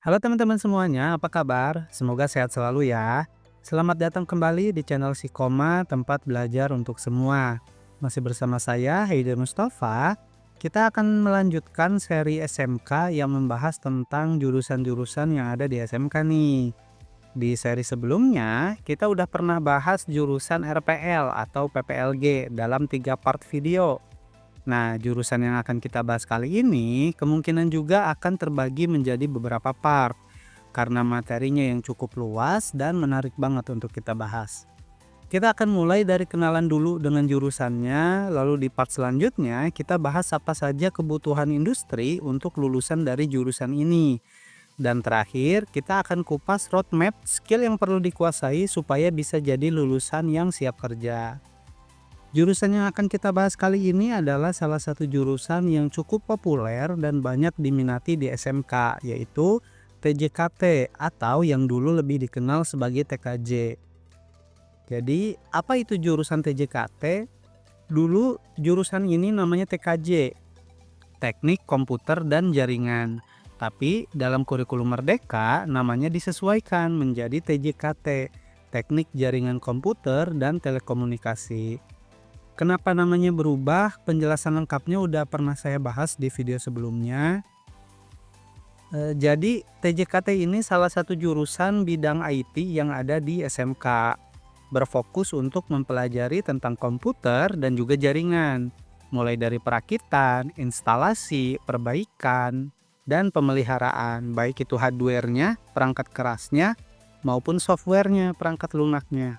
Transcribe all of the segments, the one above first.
Halo teman-teman semuanya, apa kabar? Semoga sehat selalu ya. Selamat datang kembali di channel Sikoma, tempat belajar untuk semua. Masih bersama saya, Haider Mustafa. Kita akan melanjutkan seri SMK yang membahas tentang jurusan-jurusan yang ada di SMK nih. Di seri sebelumnya, kita udah pernah bahas jurusan RPL atau PPLG dalam 3 part video. Nah, jurusan yang akan kita bahas kali ini kemungkinan juga akan terbagi menjadi beberapa part karena materinya yang cukup luas dan menarik banget untuk kita bahas. Kita akan mulai dari kenalan dulu dengan jurusannya, lalu di part selanjutnya kita bahas apa saja kebutuhan industri untuk lulusan dari jurusan ini. Dan terakhir, kita akan kupas roadmap skill yang perlu dikuasai supaya bisa jadi lulusan yang siap kerja. Jurusan yang akan kita bahas kali ini adalah salah satu jurusan yang cukup populer dan banyak diminati di SMK, yaitu TJKT atau yang dulu lebih dikenal sebagai TKJ. Jadi, apa itu jurusan TJKT? Dulu jurusan ini namanya TKJ, Teknik Komputer dan Jaringan. Tapi dalam kurikulum Merdeka namanya disesuaikan menjadi TJKT, Teknik Jaringan Komputer dan Telekomunikasi. Kenapa namanya berubah? Penjelasan lengkapnya udah pernah saya bahas di video sebelumnya. Jadi TJKT ini salah satu jurusan bidang IT yang ada di SMK. Berfokus untuk mempelajari tentang komputer dan juga jaringan. Mulai dari perakitan, instalasi, perbaikan, dan pemeliharaan. Baik itu hardware-nya, perangkat kerasnya, maupun software-nya, perangkat lunaknya.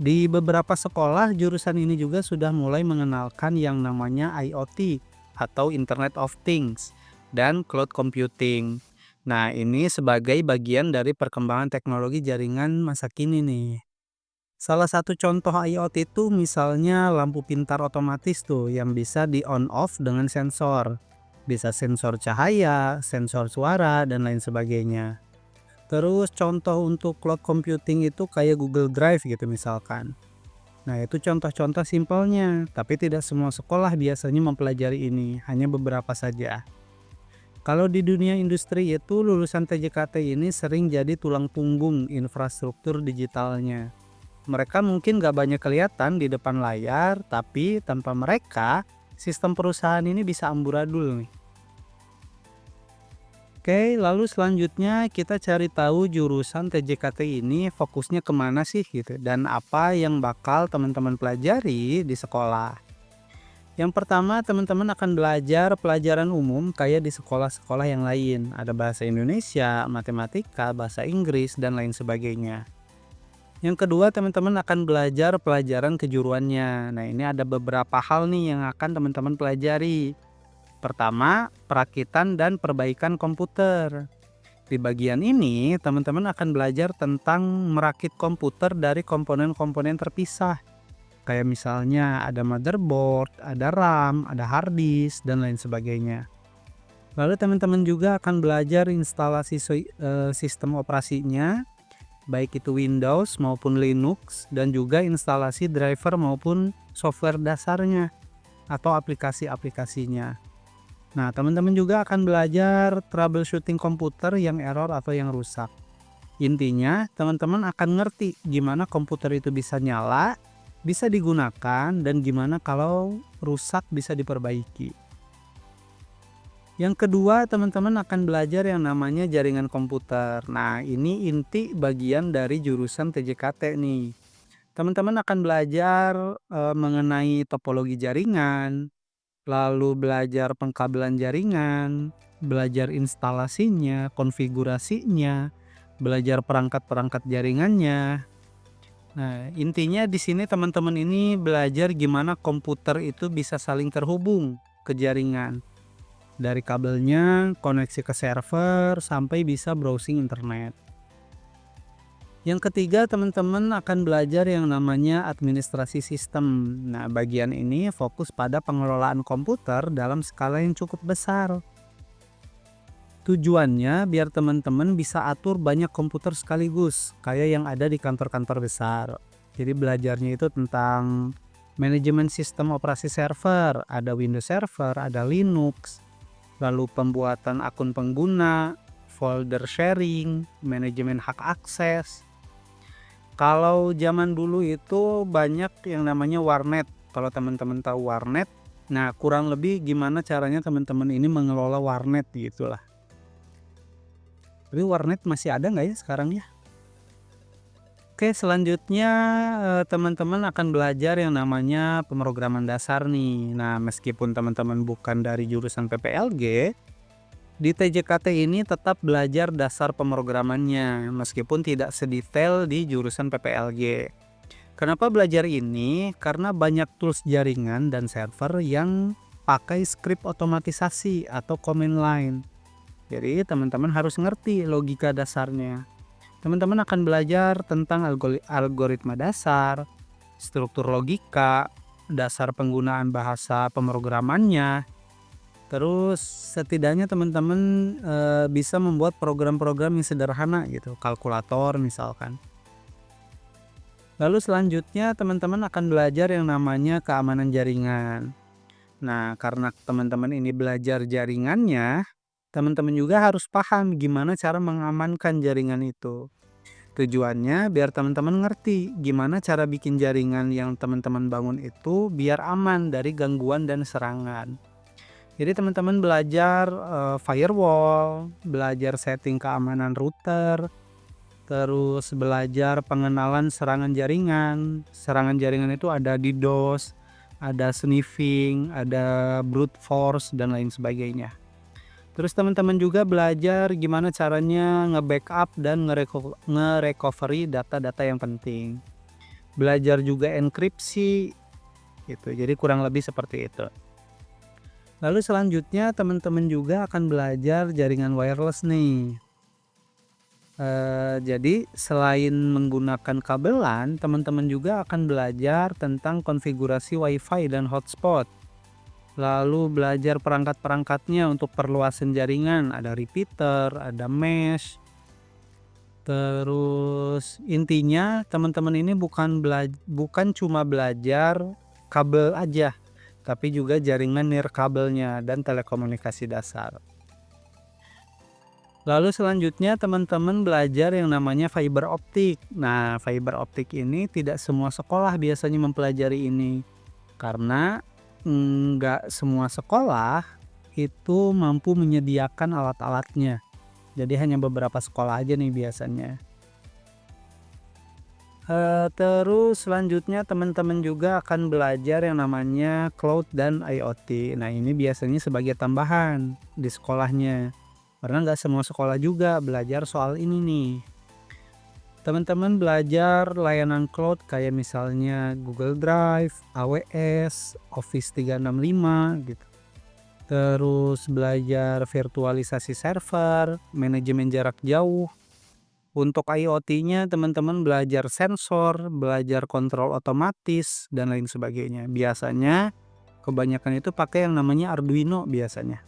Di beberapa sekolah, jurusan ini juga sudah mulai mengenalkan yang namanya IoT atau Internet of Things dan cloud computing. Nah, ini sebagai bagian dari perkembangan teknologi jaringan masa kini nih. Salah satu contoh IoT itu misalnya lampu pintar otomatis tuh yang bisa di on off dengan sensor. Bisa sensor cahaya, sensor suara, dan lain sebagainya. Terus contoh untuk cloud computing itu kayak Google Drive gitu misalkan. Nah, itu contoh-contoh simpelnya, tapi tidak semua sekolah biasanya mempelajari ini, hanya beberapa saja. Kalau di dunia industri itu lulusan TJKT ini sering jadi tulang punggung infrastruktur digitalnya. Mereka mungkin gak banyak kelihatan di depan layar, tapi tanpa mereka, sistem perusahaan ini bisa amburadul nih. Oke, lalu selanjutnya kita cari tahu jurusan TJKT ini fokusnya kemana sih gitu, dan apa yang bakal teman-teman pelajari di sekolah. Yang pertama, teman-teman akan belajar pelajaran umum kayak di sekolah-sekolah yang lain. Ada bahasa Indonesia, matematika, bahasa Inggris, dan lain sebagainya. Yang kedua, teman-teman akan belajar pelajaran kejuruannya. Nah, ini ada beberapa hal nih yang akan teman-teman pelajari. Pertama, perakitan dan perbaikan komputer. Di bagian ini, teman-teman akan belajar tentang merakit komputer dari komponen-komponen terpisah. Kayak misalnya ada motherboard, ada RAM, ada hard disk, dan lain sebagainya. Lalu teman-teman juga akan belajar instalasi sistem operasinya, baik itu Windows maupun Linux, dan juga instalasi driver maupun software dasarnya atau aplikasi-aplikasinya. Nah, teman-teman juga akan belajar troubleshooting komputer yang error atau yang rusak. Intinya, teman-teman akan ngerti gimana komputer itu bisa nyala, bisa digunakan, dan gimana kalau rusak bisa diperbaiki. Yang kedua, teman-teman akan belajar yang namanya jaringan komputer. Nah, ini inti bagian dari jurusan TJKT nih. Teman-teman akan belajar mengenai topologi jaringan, lalu belajar pengkabelan jaringan, belajar instalasinya, konfigurasinya, belajar perangkat-perangkat jaringannya. Nah, intinya di sini teman-teman ini belajar gimana komputer itu bisa saling terhubung ke jaringan. Dari kabelnya, koneksi ke server, sampai bisa browsing internet. Yang ketiga, teman-teman akan belajar yang namanya administrasi sistem. Nah, bagian ini fokus pada pengelolaan komputer dalam skala yang cukup besar. Tujuannya biar teman-teman bisa atur banyak komputer sekaligus, kayak yang ada di kantor-kantor besar. Jadi belajarnya itu tentang manajemen sistem operasi server, ada Windows Server, ada Linux, lalu pembuatan akun pengguna, folder sharing, manajemen hak akses. Kalau zaman dulu itu banyak yang namanya warnet. Kalau teman-teman tahu warnet, nah kurang lebih gimana caranya teman-teman ini mengelola warnet gitulah. Tapi warnet masih ada nggak ya sekarang ya? Oke, selanjutnya teman-teman akan belajar yang namanya pemrograman dasar nih. Nah, meskipun teman-teman bukan dari jurusan PPLG, di TJKT ini tetap belajar dasar pemrogramannya, meskipun tidak sedetail di jurusan PPLG. Kenapa belajar ini? Karena banyak tools jaringan dan server yang pakai skrip otomatisasi atau command line. Jadi teman-teman harus ngerti logika dasarnya. Teman-teman akan belajar tentang algoritma dasar, struktur logika, dasar penggunaan bahasa pemrogramannya. Terus setidaknya teman-teman bisa membuat program-program yang sederhana gitu, kalkulator misalkan. Lalu selanjutnya teman-teman akan belajar yang namanya keamanan jaringan. Nah, karena teman-teman ini belajar jaringannya, teman-teman juga harus paham gimana cara mengamankan jaringan itu. Tujuannya biar teman-teman ngerti gimana cara bikin jaringan yang teman-teman bangun itu biar aman dari gangguan dan serangan. Jadi teman-teman belajar firewall, belajar setting keamanan router, terus belajar pengenalan serangan jaringan. Serangan jaringan itu ada DDoS, ada sniffing, ada brute force dan lain sebagainya. Terus teman-teman juga belajar gimana caranya nge-backup dan nge-recovery data-data yang penting. Belajar juga enkripsi gitu. Jadi kurang lebih seperti itu. Lalu selanjutnya teman-teman juga akan belajar jaringan wireless nih. Jadi selain menggunakan kabelan, teman-teman juga akan belajar tentang konfigurasi WiFi dan hotspot. Lalu belajar perangkat-perangkatnya untuk perluasan jaringan, ada repeater, ada mesh. Terus intinya teman-teman ini bukan cuma belajar kabel aja, tapi juga jaringan nirkabelnya dan telekomunikasi dasar. Lalu selanjutnya teman-teman belajar yang namanya fiber optik. Nah, fiber optik ini tidak semua sekolah biasanya mempelajari ini. Karena nggak semua sekolah itu mampu menyediakan alat-alatnya. Jadi hanya beberapa sekolah aja nih biasanya. Terus selanjutnya teman-teman juga akan belajar yang namanya cloud dan IoT. Nah, ini biasanya sebagai tambahan di sekolahnya. Karena nggak semua sekolah juga belajar soal ini nih. Teman-teman belajar layanan cloud kayak misalnya Google Drive, AWS, Office 365 gitu. Terus belajar virtualisasi server, manajemen jarak jauh. Untuk IoT-nya teman-teman belajar sensor, belajar kontrol otomatis dan lain sebagainya. Biasanya kebanyakan itu pakai yang namanya Arduino biasanya.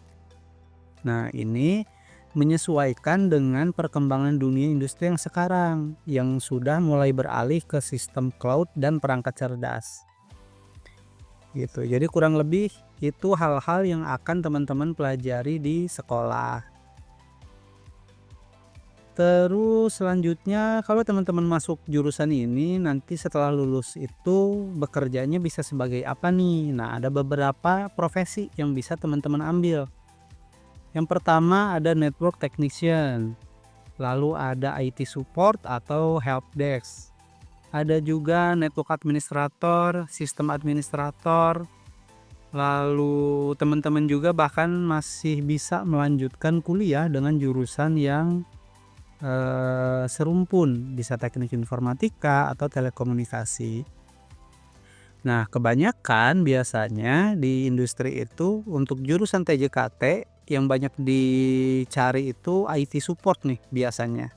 Nah, ini menyesuaikan dengan perkembangan dunia industri yang sekarang yang sudah mulai beralih ke sistem cloud dan perangkat cerdas gitu. Jadi kurang lebih itu hal-hal yang akan teman-teman pelajari di sekolah. Terus selanjutnya kalau teman-teman masuk jurusan ini nanti setelah lulus itu bekerjanya bisa sebagai apa nih? Nah, ada beberapa profesi yang bisa teman-teman ambil. Yang pertama ada network technician, lalu ada IT support atau help desk. Ada juga network administrator, sistem administrator. Lalu teman-teman juga bahkan masih bisa melanjutkan kuliah dengan jurusan yang serumpun, bisa teknik informatika atau telekomunikasi. Nah, kebanyakan biasanya di industri itu untuk jurusan TJKT yang banyak dicari itu IT support nih biasanya.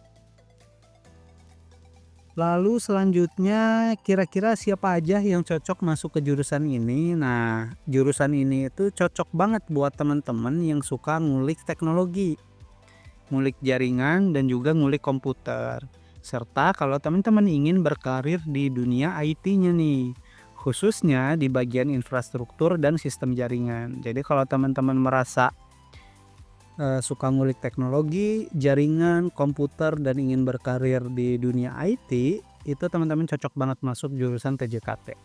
Lalu selanjutnya kira-kira siapa aja yang cocok masuk ke jurusan ini? Nah, jurusan ini itu cocok banget buat teman-teman yang suka ngulik teknologi, ngulik jaringan dan juga ngulik komputer. Serta kalau teman-teman ingin berkarir di dunia IT-nya nih, khususnya di bagian infrastruktur dan sistem jaringan. Jadi kalau teman-teman merasa suka ngulik teknologi, jaringan, komputer, dan ingin berkarir di dunia IT, itu teman-teman cocok banget masuk jurusan TJKT.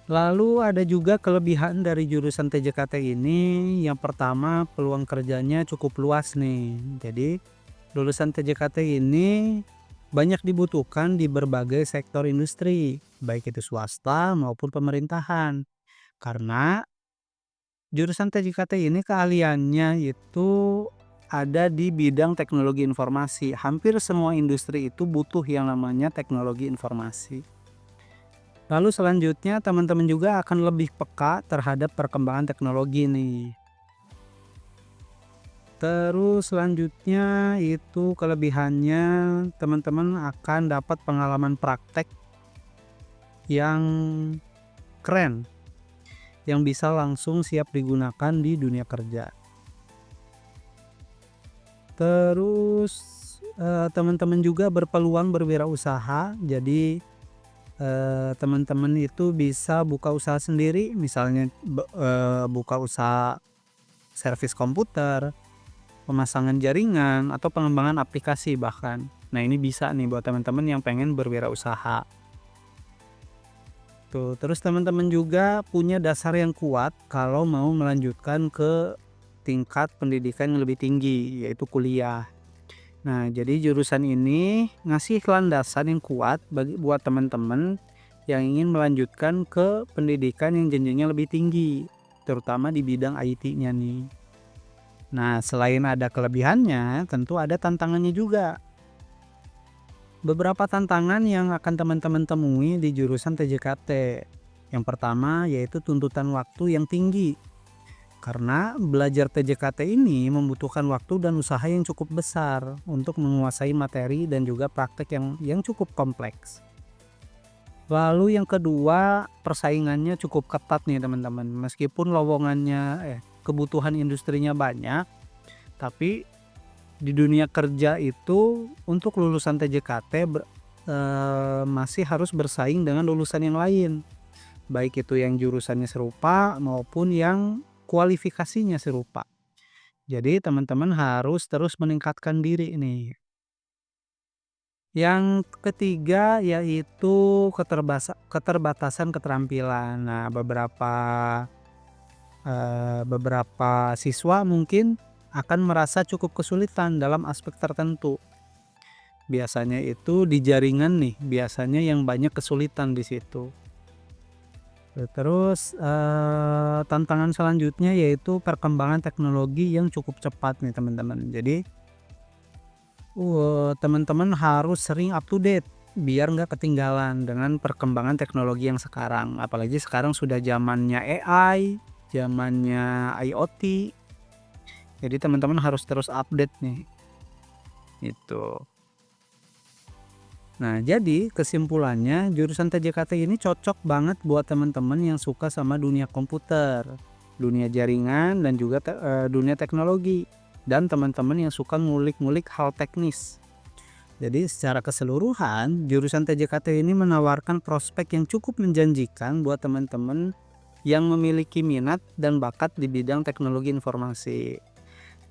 Lalu ada juga kelebihan dari jurusan TJKT ini, yang pertama peluang kerjanya cukup luas nih. Jadi lulusan TJKT ini banyak dibutuhkan di berbagai sektor industri, baik itu swasta maupun pemerintahan. Karena jurusan TJKT ini keahliannya itu ada di bidang teknologi informasi. Hampir semua industri itu butuh yang namanya teknologi informasi. Lalu selanjutnya teman-teman juga akan lebih peka terhadap perkembangan teknologi nih. Terus selanjutnya itu kelebihannya teman-teman akan dapat pengalaman praktek yang keren, yang bisa langsung siap digunakan di dunia kerja. Terus teman-teman juga berpeluang berwirausaha, jadi teman-teman itu bisa buka usaha sendiri, misalnya buka usaha servis komputer, pemasangan jaringan, atau pengembangan aplikasi bahkan. Nah ini bisa nih buat teman-teman yang pengen berwirausaha. Tuh, terus teman-teman juga punya dasar yang kuat kalau mau melanjutkan ke tingkat pendidikan yang lebih tinggi, yaitu kuliah. Nah, jadi jurusan ini ngasih landasan yang kuat buat teman-teman yang ingin melanjutkan ke pendidikan yang jenjangnya lebih tinggi, terutama di bidang IT-nya nih. Nah, selain ada kelebihannya, tentu ada tantangannya juga. Beberapa tantangan yang akan teman-teman temui di jurusan TJKT. Yang pertama yaitu tuntutan waktu yang tinggi. Karena belajar TJKT ini membutuhkan waktu dan usaha yang cukup besar untuk menguasai materi dan juga praktek yang cukup kompleks. Lalu yang kedua, persaingannya cukup ketat nih teman-teman. Meskipun kebutuhan industrinya banyak, tapi di dunia kerja itu untuk lulusan TJKT masih harus bersaing dengan lulusan yang lain. Baik itu yang jurusannya serupa maupun yang kualifikasinya serupa. Jadi teman-teman harus terus meningkatkan diri nih. Yang ketiga yaitu keterbatasan keterampilan. Nah, beberapa siswa mungkin akan merasa cukup kesulitan dalam aspek tertentu. Biasanya itu di jaringan nih, biasanya yang banyak kesulitan di situ. Terus tantangan selanjutnya yaitu perkembangan teknologi yang cukup cepat nih teman-teman. Jadi teman-teman harus sering up to date biar nggak ketinggalan dengan perkembangan teknologi yang sekarang. Apalagi sekarang sudah zamannya AI, zamannya IoT. Jadi teman-teman harus terus update nih. Itu. Nah, jadi kesimpulannya jurusan TJKT ini cocok banget buat teman-teman yang suka sama dunia komputer, dunia jaringan, dan juga dunia teknologi. Dan teman-teman yang suka ngulik-ngulik hal teknis. Jadi secara keseluruhan, jurusan TJKT ini menawarkan prospek yang cukup menjanjikan buat teman-teman yang memiliki minat dan bakat di bidang teknologi informasi.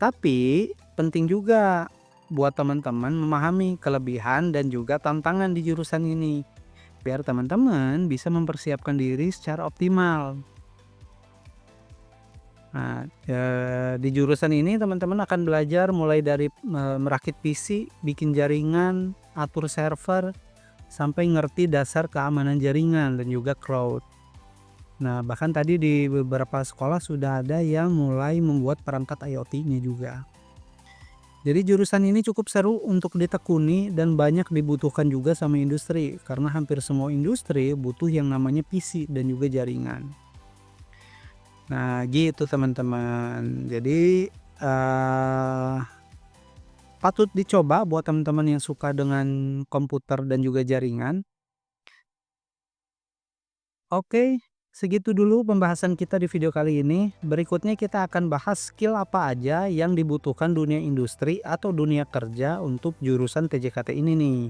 Tapi penting juga buat teman-teman memahami kelebihan dan juga tantangan di jurusan ini, biar teman-teman bisa mempersiapkan diri secara optimal. Nah, di jurusan ini teman-teman akan belajar mulai dari merakit PC, bikin jaringan, atur server, sampai ngerti dasar keamanan jaringan dan juga cloud. Nah, bahkan tadi di beberapa sekolah sudah ada yang mulai membuat perangkat IoT-nya juga. Jadi jurusan ini cukup seru untuk ditekuni dan banyak dibutuhkan juga sama industri, karena hampir semua industri butuh yang namanya PC dan juga jaringan. Nah, gitu teman-teman. Jadi patut dicoba buat teman-teman yang suka dengan komputer dan juga jaringan. Oke, segitu dulu pembahasan kita di video kali ini. Berikutnya kita akan bahas skill apa aja yang dibutuhkan dunia industri atau dunia kerja untuk jurusan TJKT ini nih.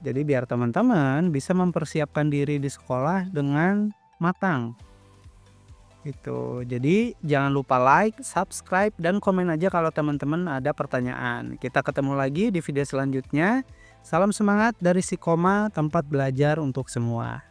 Jadi biar teman-teman bisa mempersiapkan diri di sekolah dengan matang. gitu. Jadi jangan lupa like, subscribe, dan komen aja kalau teman-teman ada pertanyaan. Kita ketemu lagi di video selanjutnya. Salam semangat dari Sikoma, tempat belajar untuk semua.